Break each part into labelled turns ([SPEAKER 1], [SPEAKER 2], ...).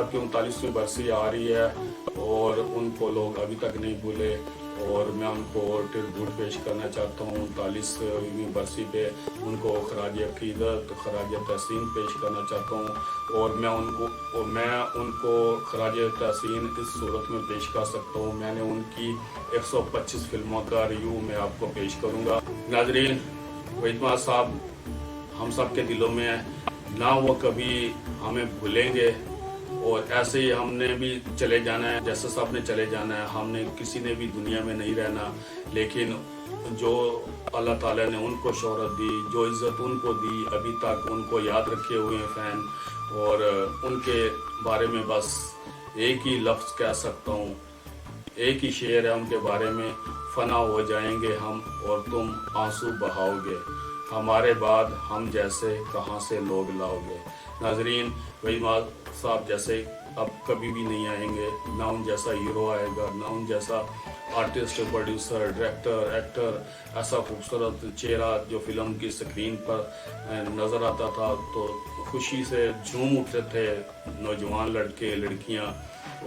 [SPEAKER 1] साहब की 39वीं बरसी आ रही है और उनको लोग अभी तक नहीं भूले और मैं उनको ट्रिब्यूट पेश करना चाहता हूँ। 39वीं बरसी पे उनको खराज अकीदत खराज तहसीन पेश करना चाहता हूँ और मैं उनको खराज तहसीन इस सूरत में पेश कर सकता हूँ। मैंने उनकी 125 फिल्मों का रिव्यू मैं आपको पेश करूँगा। नाजरीन, वहीद महल साहब हम सब के दिलों में है, ना वो कभी हमें भूलेंगे और ऐसे ही हमने भी चले जाना है, जैसे साहब ने चले जाना है। हमने किसी ने भी दुनिया में नहीं रहना, लेकिन जो अल्लाह ताला ने उनको शोहरत दी, जो इज़्ज़त उनको दी, अभी तक उनको याद रखे हुए हैं फ़ैन। और उनके बारे में बस एक ही लफ्ज़ कह सकता हूँ, एक ही शेर है उनके बारे में, फना हो जाएंगे हम और तुम आंसू बहाओगे, हमारे बाद हम जैसे कहाँ से लोग लाओगे। नाजरीन, वहीद महल साहब जैसे अब कभी भी नहीं आएंगे, ना उन जैसा हीरो आएगा, ना उन जैसा आर्टिस्ट, प्रोड्यूसर, डायरेक्टर, एक्टर, ऐसा खूबसूरत चेहरा जो फिल्म की स्क्रीन पर नज़र आता था तो खुशी से झूम उठते थे नौजवान लड़के लड़कियां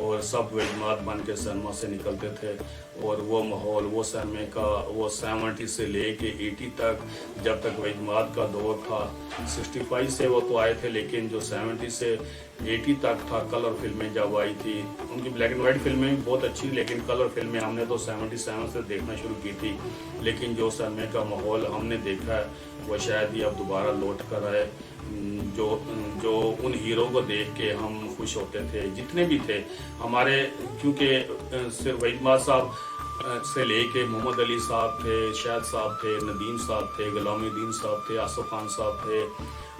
[SPEAKER 1] और सब वेजमात बन के सिनेमा से निकलते थे। और वो माहौल, वो सिनेमा का, वो 70 से लेके 80 तक, जब तक वेजमात का दौर था, 65 से वो तो आए थे, लेकिन जो 70 से 80 तक था, कलर फिल्में जब आई थी, उनकी ब्लैक एंड वाइट फिल्में भी बहुत अच्छी, लेकिन कलर फिल्में हमने तो 77 से देखना शुरू की थी। लेकिन जो सिनेमा का माहौल हमने देखा है वो शायद ही अब दोबारा लौट कर आए। जो उन हीरो को देख के हम खुश होते थे जितने भी थे हमारे, क्योंकि सिर्फ वहीद महल साहब से लेके मोहम्मद अली साहब थे, शाहिद साहब थे, नदीम साहब थे, गुलामुद्दीन साहब थे, आसफ खान साहब थे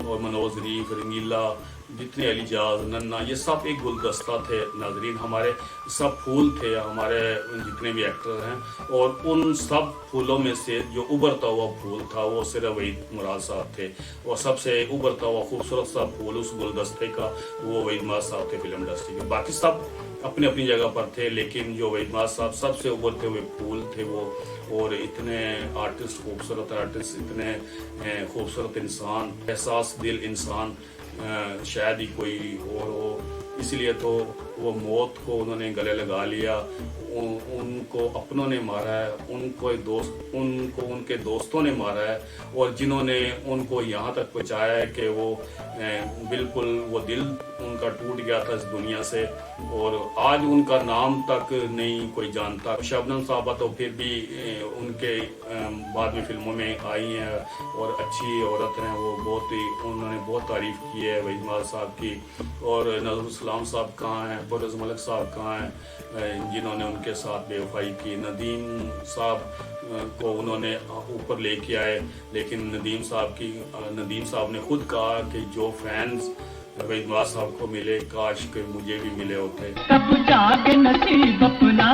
[SPEAKER 1] और मनोज रीफ, रंगीला, जितने अलीजाज, नन्ना, ये सब एक गुलदस्ता थे। नाजरीन, हमारे सब फूल थे, हमारे जितने भी एक्टर हैं, और उन सब फूलों में से जो उभरता हुआ फूल था वो सिर्फ वहीद मुराद साहब थे। और सबसे उभरता हुआ खूबसूरत सा फूल उस गुलदस्ते का वो वहीद महल साहब थे फिल्म इंडस्ट्री के। बाकी सब अपनी अपनी जगह पर थे, लेकिन जो वहीद महल साहब सबसे उभरते हुए फूल थे वो। और इतने आर्टिस्ट, खूबसूरत आर्टिस्ट, इतने खूबसूरत इंसान, एहसास दिल इंसान शायद ही कोई और हो। इसलिए तो वो मौत को उन्होंने गले लगा लिया, उनको अपनों ने मारा है, उनको उनके दोस्तों ने मारा है, और जिन्होंने उनको यहाँ तक पहुँचाया है कि वो बिल्कुल वो दिल उनका टूट गया था इस दुनिया से और आज उनका नाम तक नहीं कोई जानता। शबनम साहबा तो फिर भी उनके बाद में फिल्मों में आई हैं और अच्छी औरत हैं, वो बहुत ही उन्होंने बहुत तारीफ की है वहीद महल साहब की। और नज़रुल इस्लाम साहब कहाँ हैं, परवेज़ मलिक साहब कहाँ हैं जिन्होंने उनके साथ बेवफाई की। नदीम साहब को उन्होंने ऊपर लेके आए, लेकिन नदीम साहब ने खुद कहा कि जो फैंस वहीद महल साहब को मिले काश के मुझे भी मिले होते।
[SPEAKER 2] कब जागे नसीब अपना,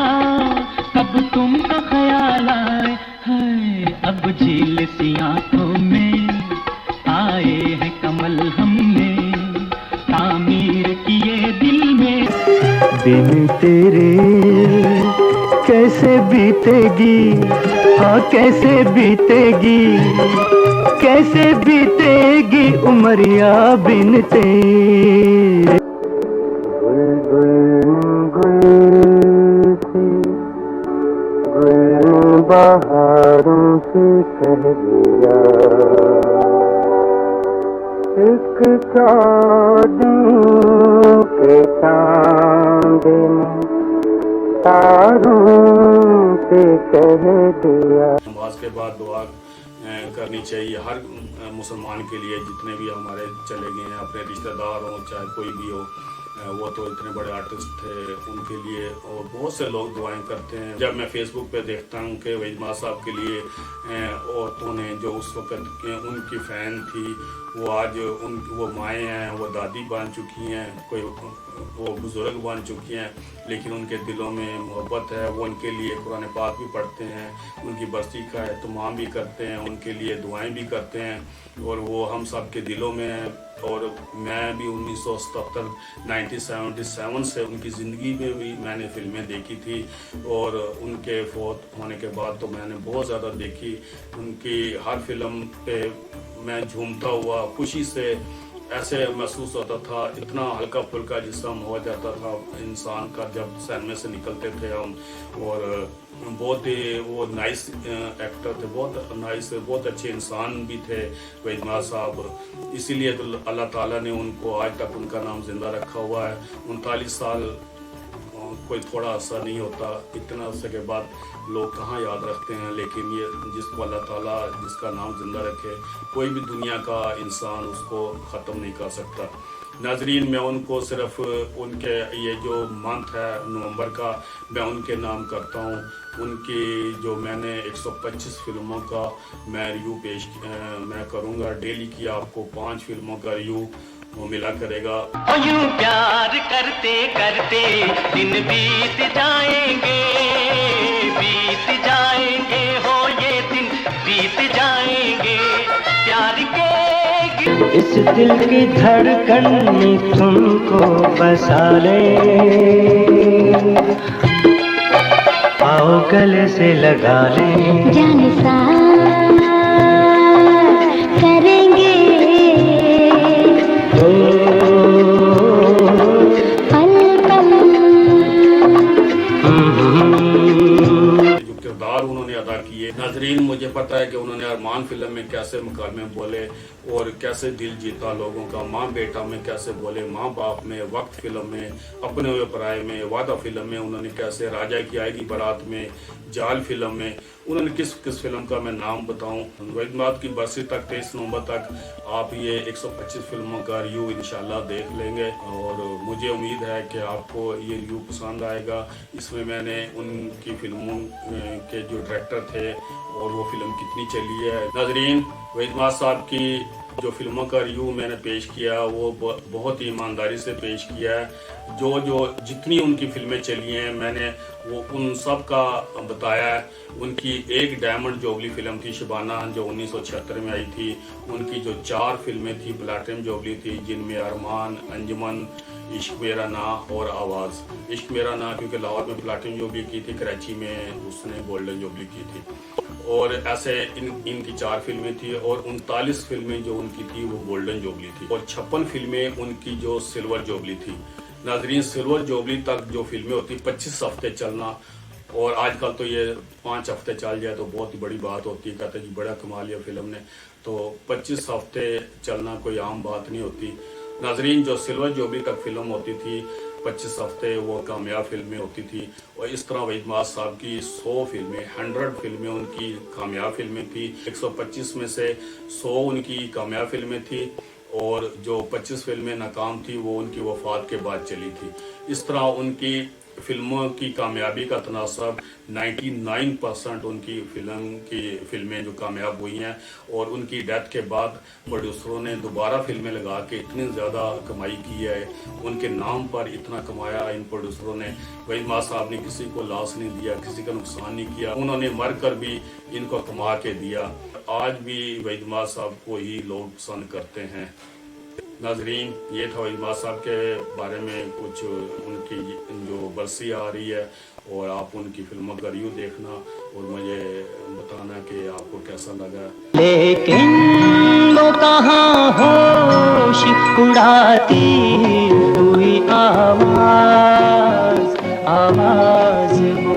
[SPEAKER 2] कब तुमका ख्याल आए, है अब झील सी आंखों में आए हैं कमल हमने तामीर किए दिल में।
[SPEAKER 3] बिन तेरे कैसे बीतेगी, हाँ कैसे बीतेगी, कैसे बीतेगी उमरिया बिन तेरे। गुल बहारों से कह दिया, एक चाँदनी के चाँद ने तारों से कह दिया।
[SPEAKER 1] नमाज के बाद दुआ करनी चाहिए हर मुसलमान के लिए, जितने भी हमारे चले गए हैं, अपने रिश्तेदार हों चाहे कोई भी हो। वो तो इतने बड़े आर्टिस्ट थे, उनके लिए और बहुत से लोग दुआएं करते हैं। जब मैं फेसबुक पे देखता हूँ कि वहीद महल साहब के लिए औरतों ने जो उस वक़्त उनकी फ़ैन थी वो आज वो माएँ हैं, वो दादी बन चुकी हैं, कोई वो बुज़ुर्ग बन चुकी हैं, लेकिन उनके दिलों में मोहब्बत है। वो उनके लिए कुरान पाक भी पढ़ते हैं, उनकी बरसी का एहतमाम भी करते हैं, उनके लिए दुआएं भी करते हैं और वो हम सब के दिलों में है। और मैं भी 1977 से उनकी ज़िंदगी में भी मैंने फिल्में देखी थी और उनके फौत होने के बाद तो मैंने बहुत ज़्यादा देखी। उनकी हर फिल्म पे मैं झूमता हुआ खुशी से ऐसे महसूस होता था, इतना हल्का फुल्का जिस्म हो जाता था इंसान का जब सिनेमा से निकलते थे हम। और बहुत ही वो नाइस एक्टर थे, बहुत नाइस, बहुत अच्छे इंसान भी थे वहीद माज साहब। इसीलिए तो अल्लाह ताला ने उनको आज तक उनका नाम जिंदा रखा हुआ है। 39 साल कोई थोड़ा अर्सा नहीं होता, इतना अर्से के बाद लोग कहाँ याद रखते हैं। लेकिन ये जिसको अल्लाह ताला जिसका नाम जिंदा रखे, कोई भी दुनिया का इंसान उसको ख़त्म नहीं कर सकता। नाजरीन, मैं उनको सिर्फ उनके ये जो मंथ है नवंबर का, मैं उनके नाम करता हूँ। उनकी जो मैंने 125 फिल्मों का मैं रिव्यू मैं करूँगा डेली की, आपको 5 फिल्मों का रिव्यू वो मिला करेगा।
[SPEAKER 2] यूं प्यार करते करते दिन बीत जाएंगे हो ये दिन बीत जाएंगे प्यार के।
[SPEAKER 3] इस दिल की धड़कन में तुमको बसा ले, आओ गले से लगा ले,
[SPEAKER 4] जान साथ करेंगे पल पल।
[SPEAKER 1] जो किरदार उन्होंने अदा किए नाजरीन, मुझे पता है कि उन्होंने अरमान फिल्म में कैसे मुकालमे बोले और कैसे दिल जीता लोगों का, माँ बेटा में कैसे बोले, माँ बाप में, वक्त फिल्म में, अपने हुए पराये में, वादा फिल्म में उन्होंने कैसे, राजा की आएगी बारात में, जाल फिल्म में उन्होंने किस किस फिल्म का मैं नाम बताऊं। वहीद माज की बरसी तक 23 नवंबर तक आप ये 125 फिल्मों का रिव्यू इंशाल्लाह देख लेंगे और मुझे उम्मीद है कि आपको ये रिव्यू पसंद आएगा। इसमें मैंने उनकी फिल्मों के जो डायरेक्टर थे और वो फिल्म कितनी चली है। नाजरीन, वहीद माज साहब की जो फिल्मों का रिव्यू मैंने पेश किया वो बहुत ही ईमानदारी से पेश किया है। जो जितनी उनकी फिल्में चली हैं मैंने वो उन सब का बताया है। उनकी एक डायमंड जोबली फिल्म थी शबाना जो 1976 में आई थी। उनकी जो 4 फिल्में थी प्लैटिनम जोबली थी, जिनमें अरमान, अंजुमन, इश्क मेरा ना और आवाज़। इश्क मेरा ना क्योंकि लाहौर में प्लैटिनम जोबली की थी, कराची में उसने गोल्डन जोबली की थी। और ऐसे इनकी 4 फिल्में थी और 39 फिल्में जो उनकी थी वो गोल्डन जोबली थी और 56 फिल्में उनकी जो सिल्वर जोबली थी। नाजरीन, सिल्वर जोबली तक जो फिल्में होती 25 हफ्ते चलना, और आजकल तो ये 5 हफ्ते चल जाए तो बहुत ही बड़ी बात होती है, कहते हैं जी बड़ा कमा लिया फिल्म ने। तो 25 हफ्ते चलना कोई आम बात नहीं होती। नाजरीन, जो सिल्वर जोबली तक फिल्म होती थी 25 हफ्ते वो कामयाब फिल्में होती थी। और इस तरह वहीद माज साहब की 100 फिल्में, 100 फिल्में उनकी कामयाब फिल्में थी। 125 में से 100 उनकी कामयाब फिल्में थी और जो 25 फिल्में नाकाम थी वो उनकी वफात के बाद चली थी। इस तरह उनकी फिल्मों की कामयाबी का तनासब 99% उनकी फिल्में जो कामयाब हुई हैं और उनकी डेथ के बाद प्रोड्यूसरों ने दोबारा फिल्में लगा के इतनी ज़्यादा कमाई की है, उनके नाम पर इतना कमाया इन प्रोड्यूसरों ने। वहीद माज साहब ने किसी को लॉस नहीं दिया, किसी का नुकसान नहीं किया, उन्होंने मर कर भी इनको कमा के दिया। आज भी वहीद माज साहब को ही लोग पसंद करते हैं। नाजरीन, ये था वहीद माज साहब के बारे में कुछ उनकी जो बरसी आ रही है और आप उनकी फिल्मों का रिव्यू देखना और मुझे बताना कि आपको कैसा लगा।
[SPEAKER 3] लेकिन वो कहाँ होश उड़ाती हुई आवाज, आवाज वो